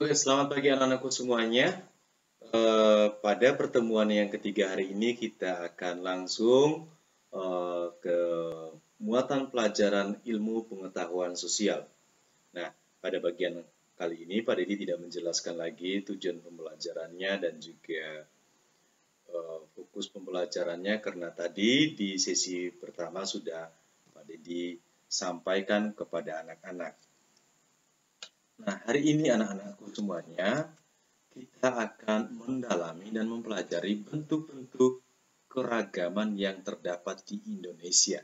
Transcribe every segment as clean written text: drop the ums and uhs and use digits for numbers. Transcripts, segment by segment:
Oke, selamat pagi anak-anakku semuanya. Pada pertemuan yang ketiga hari ini kita akan langsung ke muatan pelajaran ilmu pengetahuan sosial. Nah, pada bagian kali ini Pak Dedi tidak menjelaskan lagi tujuan pembelajarannya dan juga fokus pembelajarannya karena tadi di sesi pertama sudah Pak Dedi sampaikan kepada anak-anak. Nah, hari ini anak-anakku semuanya kita akan mendalami dan mempelajari bentuk-bentuk keragaman yang terdapat di Indonesia.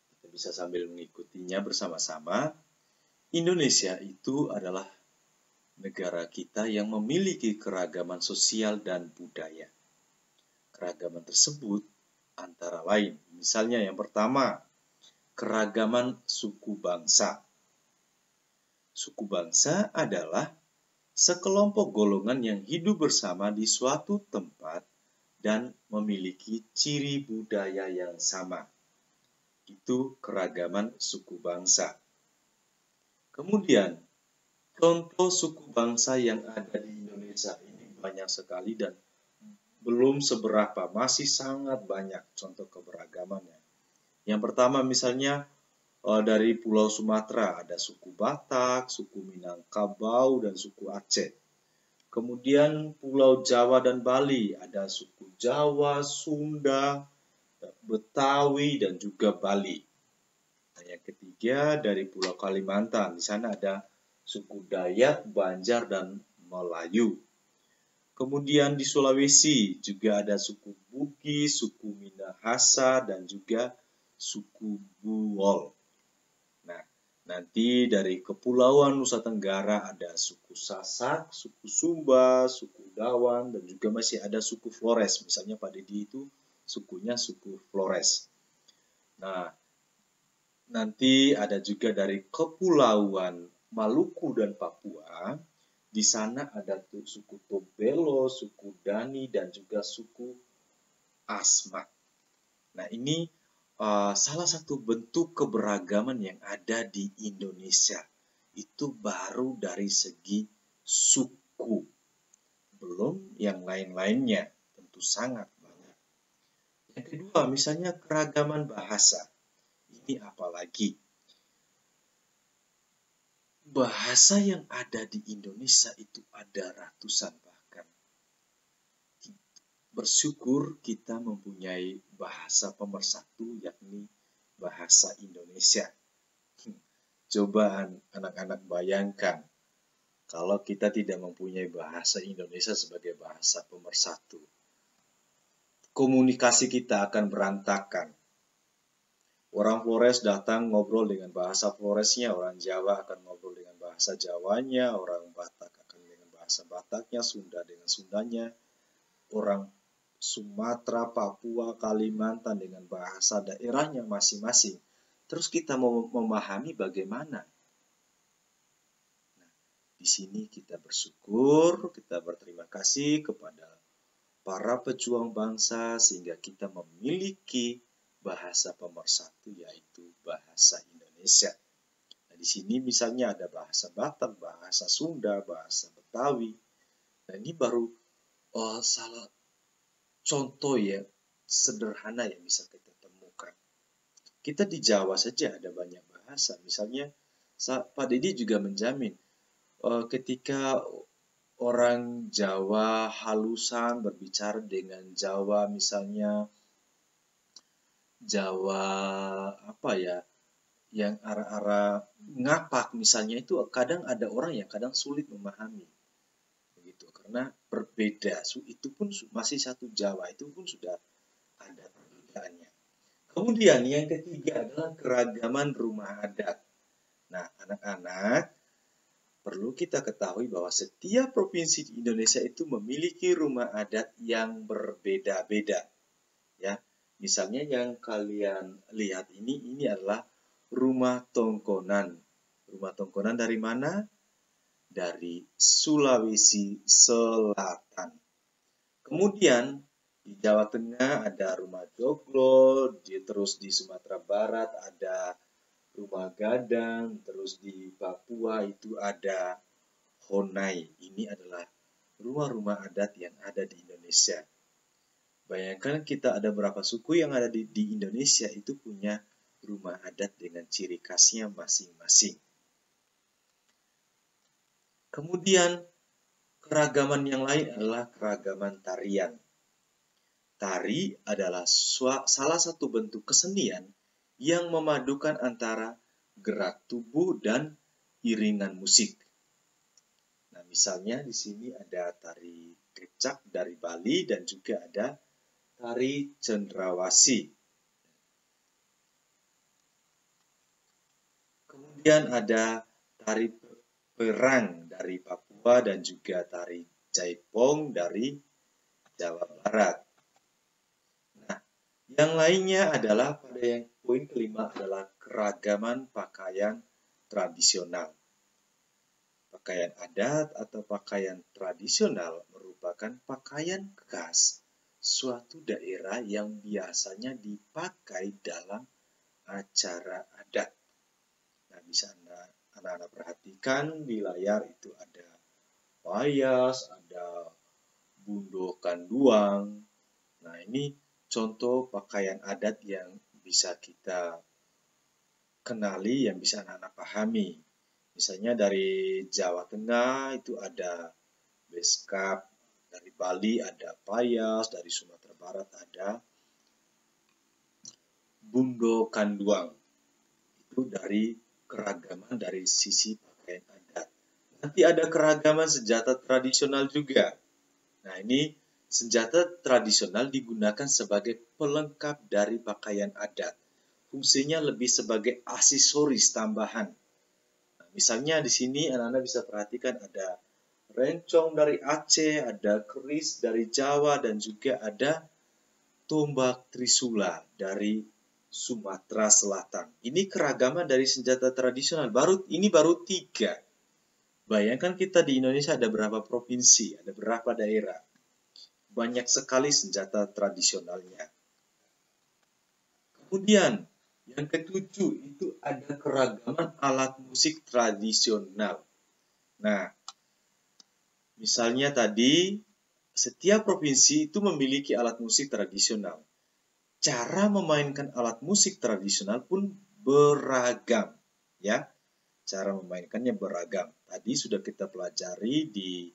Kita bisa sambil mengikutinya bersama-sama. Indonesia itu adalah negara kita yang memiliki keragaman sosial dan budaya. Keragaman tersebut antara lain, misalnya yang pertama, keragaman suku bangsa. Suku bangsa adalah sekelompok golongan yang hidup bersama di suatu tempat dan memiliki ciri budaya yang sama. Itu keragaman suku bangsa. Kemudian, contoh suku bangsa yang ada di Indonesia ini banyak sekali dan belum seberapa, masih sangat banyak contoh keberagamannya. Yang pertama misalnya dari Pulau Sumatera ada suku Batak, suku Minangkabau, dan suku Aceh. Kemudian Pulau Jawa dan Bali ada suku Jawa, Sunda, Betawi, dan juga Bali. Nah, yang ketiga dari Pulau Kalimantan, di sana ada suku Dayak, Banjar, dan Melayu. Kemudian di Sulawesi juga ada suku Bugis, suku Minahasa, dan juga suku Buol. Nah, nanti dari Kepulauan Nusa Tenggara ada suku Sasak, suku Sumba, suku Dawan, dan juga masih ada suku Flores. Misalnya Pak Dedi itu sukunya suku Flores. Nah, nanti ada juga dari Kepulauan Maluku dan Papua. Di sana ada suku Tobelo, suku Dani, dan juga suku Asmat. Nah, ini salah satu bentuk keberagaman yang ada di Indonesia. Itu baru dari segi suku. Belum yang lain-lainnya, tentu sangat banyak. Yang kedua, misalnya keragaman bahasa. Ini apalagi? Bahasa yang ada di Indonesia itu ada ratusan bahkan. Bersyukur kita mempunyai bahasa pemersatu yakni bahasa Indonesia. Coba anak-anak bayangkan kalau kita tidak mempunyai bahasa Indonesia sebagai bahasa pemersatu. Komunikasi kita akan berantakan. Orang Flores datang ngobrol dengan bahasa Floresnya, orang Jawa akan ngobrol dengan bahasa Jawanya, orang Batak akan dengan bahasa Bataknya, Sunda dengan Sundanya, orang Sumatera, Papua, Kalimantan dengan bahasa daerahnya masing-masing. Terus kita mau memahami bagaimana? Nah, di sini kita bersyukur, kita berterima kasih kepada para pejuang bangsa sehingga kita memiliki bahasa pemersatu yaitu bahasa Indonesia. Nah, di sini misalnya ada bahasa Batak, bahasa Sunda, bahasa Betawi. Nah, ini baru salah contoh ya sederhana yang bisa kita temukan. Kita di Jawa saja ada banyak bahasa. Misalnya Pak Dedi juga menjamin ketika orang Jawa halusan berbicara dengan Jawa misalnya Jawa apa ya yang arah-arah ngapak misalnya itu kadang ada orang yang kadang sulit memahami begitu karena berbeda itu pun masih satu Jawa itu pun sudah ada perbedaannya. Kemudian yang ketiga adalah keragaman rumah adat. Nah, anak-anak perlu kita ketahui bahwa setiap provinsi di Indonesia itu memiliki rumah adat yang berbeda-beda. Ya, misalnya yang kalian lihat ini adalah rumah tongkonan. Rumah tongkonan dari mana? Dari Sulawesi Selatan. Kemudian di Jawa Tengah ada rumah joglo, terus di Sumatera Barat ada rumah gadang, terus di Papua itu ada Honai. Ini adalah rumah-rumah adat yang ada di Indonesia. Bayangkan kita ada berapa suku yang ada di Indonesia itu punya rumah adat dengan ciri khasnya masing-masing. Kemudian keragaman yang lain adalah keragaman tarian. Tari adalah salah satu bentuk kesenian yang memadukan antara gerak tubuh dan iringan musik. Nah, misalnya di sini ada tari kecak dari Bali dan juga ada tari cendrawasih. Kemudian ada tari perang dari Papua dan juga tari jaipong dari Jawa Barat. Nah, yang lainnya adalah pada yang poin kelima adalah keragaman pakaian tradisional. Pakaian adat atau pakaian tradisional merupakan pakaian khas suatu daerah yang biasanya dipakai dalam acara adat. Nah, bisa anak-anak perhatikan di layar itu ada payas, ada bundo kanduang. Nah, ini contoh pakaian adat yang bisa kita kenali, yang bisa anak-anak pahami. Misalnya dari Jawa Tengah itu ada beskap, dari Bali ada payas, dari Sumatera Barat ada bundo kanduang. Itu dari keragaman dari sisi pakaian adat. Nanti ada keragaman senjata tradisional juga. Nah, ini senjata tradisional digunakan sebagai pelengkap dari pakaian adat. Fungsinya lebih sebagai aksesoris tambahan. Nah, misalnya di sini anak-anak bisa perhatikan ada rencong dari Aceh, ada keris dari Jawa, dan juga ada tombak trisula dari Sumatera Selatan. Ini keragaman dari senjata tradisional. Ini baru 3. Bayangkan kita di Indonesia ada berapa provinsi, ada berapa daerah. Banyak sekali senjata tradisionalnya. Kemudian, yang ketujuh itu ada keragaman alat musik tradisional. Nah, misalnya tadi, setiap provinsi itu memiliki alat musik tradisional. Cara memainkan alat musik tradisional pun beragam, ya. Cara memainkannya beragam. Tadi sudah kita pelajari di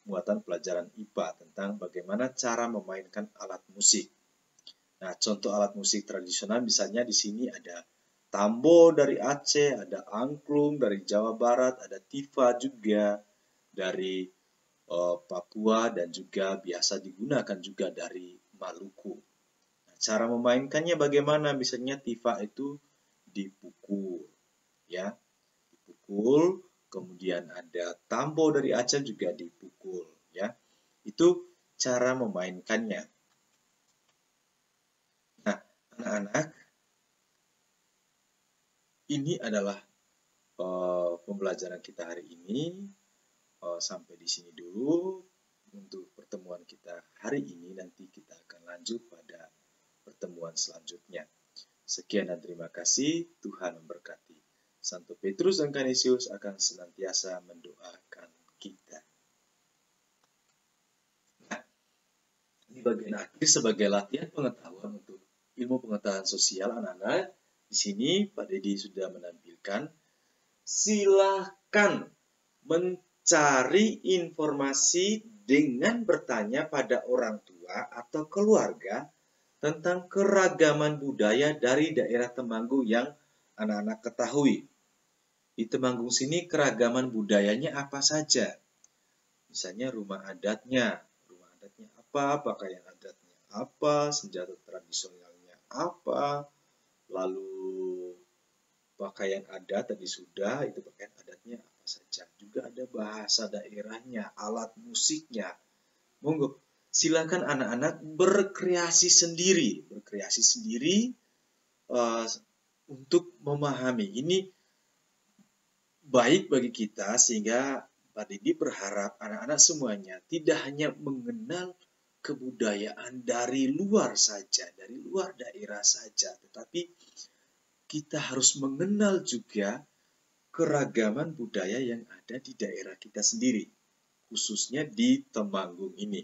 muatan pelajaran IPA tentang bagaimana cara memainkan alat musik. Nah, contoh alat musik tradisional misalnya di sini ada tambo dari Aceh, ada angklung dari Jawa Barat, ada tifa juga dari Papua dan juga biasa digunakan juga dari Maluku. Nah, cara memainkannya bagaimana? Misalnya tifa itu dipukul, ya, dipukul. Kemudian ada tambo dari Aceh juga dipukul, ya. Itu cara memainkannya. Nah, anak-anak, ini adalah pembelajaran kita hari ini. Sampai di sini dulu untuk pertemuan kita hari ini. Nanti kita akan lanjut pada pertemuan selanjutnya. Sekian dan terima kasih. Tuhan memberkati. Santo Petrus dan Canisius akan senantiasa mendoakan kita. Nah, di bagian akhir sebagai latihan pengetahuan untuk ilmu pengetahuan sosial anak-anak, di sini Pak Dedi sudah menampilkan. Silakan mencari informasi dengan bertanya pada orang tua atau keluarga tentang keragaman budaya dari daerah Temanggung yang anak-anak ketahui. Di Temanggung sini keragaman budayanya apa saja? Misalnya rumah adatnya apa, pakaian adatnya apa, senjata tradisionalnya apa, lalu pakaian adat tadi sudah, itu pakaian adatnya apa saja. Juga ada bahasa daerahnya, alat musiknya. Monggo, silakan anak-anak berkreasi sendiri untuk memahami. Ini baik bagi kita sehingga Pak Didi berharap anak-anak semuanya tidak hanya mengenal kebudayaan dari luar saja, dari luar daerah saja, tetapi kita harus mengenal juga keragaman budaya yang ada di daerah kita sendiri, khususnya di Temanggung ini.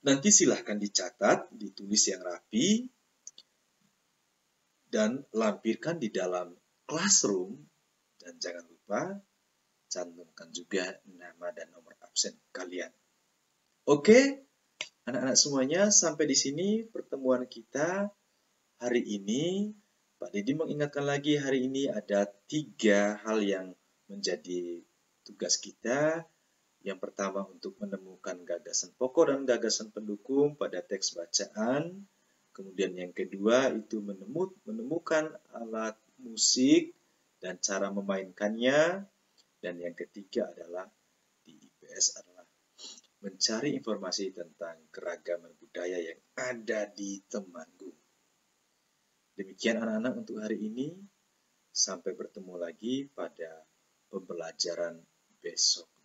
Nanti silahkan dicatat, ditulis yang rapi, dan lampirkan di dalam classroom. Dan jangan lupa cantumkan juga nama dan nomor absen kalian. Oke, anak-anak semuanya, sampai di sini pertemuan kita hari ini. Pak Didi mengingatkan lagi, hari ini ada 3 hal yang menjadi tugas kita. Yang pertama, untuk menemukan gagasan pokok dan gagasan pendukung pada teks bacaan. Kemudian yang kedua itu menemukan alat musik dan cara memainkannya. Dan yang ketiga adalah di IPS adalah mencari informasi tentang keragaman budaya yang ada di Temanggung. Demikian anak-anak untuk hari ini. Sampai bertemu lagi pada pembelajaran besok.